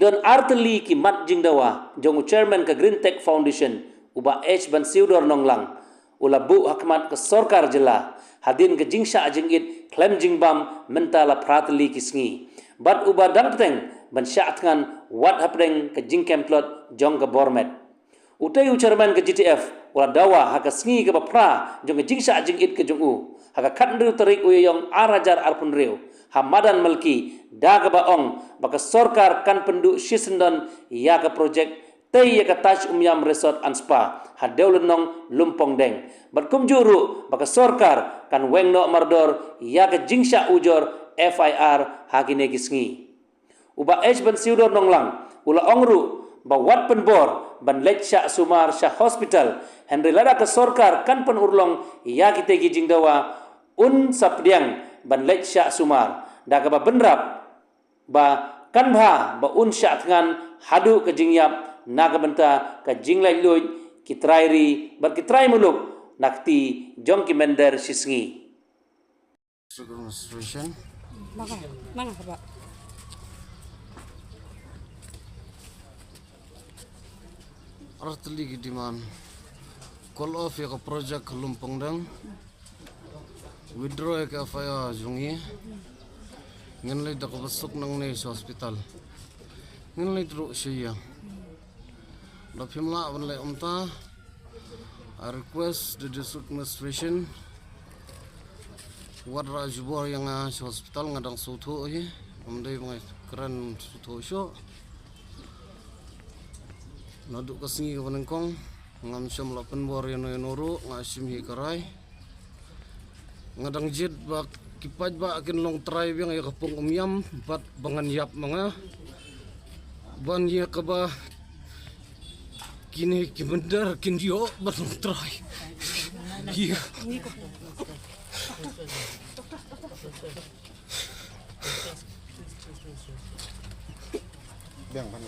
idon arteli ki mat jingdawa jong chairman ka Green Tech Foundation uba H ban siudor nonglang ula bu hakmat ke sorkar jela hadin ke jingsha jingit klem jingbam mentala prateli ki sngi bat uba dangteng ban syatngan wat hapdeng ke jingkem plot jong ke bormet utai chairman ke GTF ula dawa haka sngi ke bapra jong ke jingsha jingit ke jongu haka khandru tarik uyong arajar arpun reu Hamadan Malki daga baong baka sorkar kan penduk sisendon ya ka projek tei ya ka Taj Umyam Resort and Spa hadeulenong lumpong deng batkum juru baka sorkar kan wengno mardor ya ka jingsha ujor FIR hagine gisngi uba H ban siudor nonglang ula ongru ba wat penbor ban lecha sumar sha hospital henry lada ka sorkar kan pen urlong ya kite gi jingdawa un sapdiang ban lecha sumar daga ba benrap ba kanbha ba un syatngan hadu ke jingyap naga benta ke jinglai luj kitrairi bar kitrai muluk nakti jong ki mender sisngi demonstration Mana Pak? arteli diman call off ya ke projek lumpong dang withdraw ya ke FIR jungi ngenlay da kabasok nang sa hospital ngenlay dro siya da pimla wanlay umta I request the district administration wat rajubor yang sa hospital ngadang suto hi umday mga keren suto syo naduk kasingi ka panengkong ngam syam lapan bor yan noro ngasim hi karay ngadang jid bak kipaj ba akin long tribe yang ya kapung umyam bat bangan yap mga ban ya kaba kini kimendar kindio bat long try iya biang ban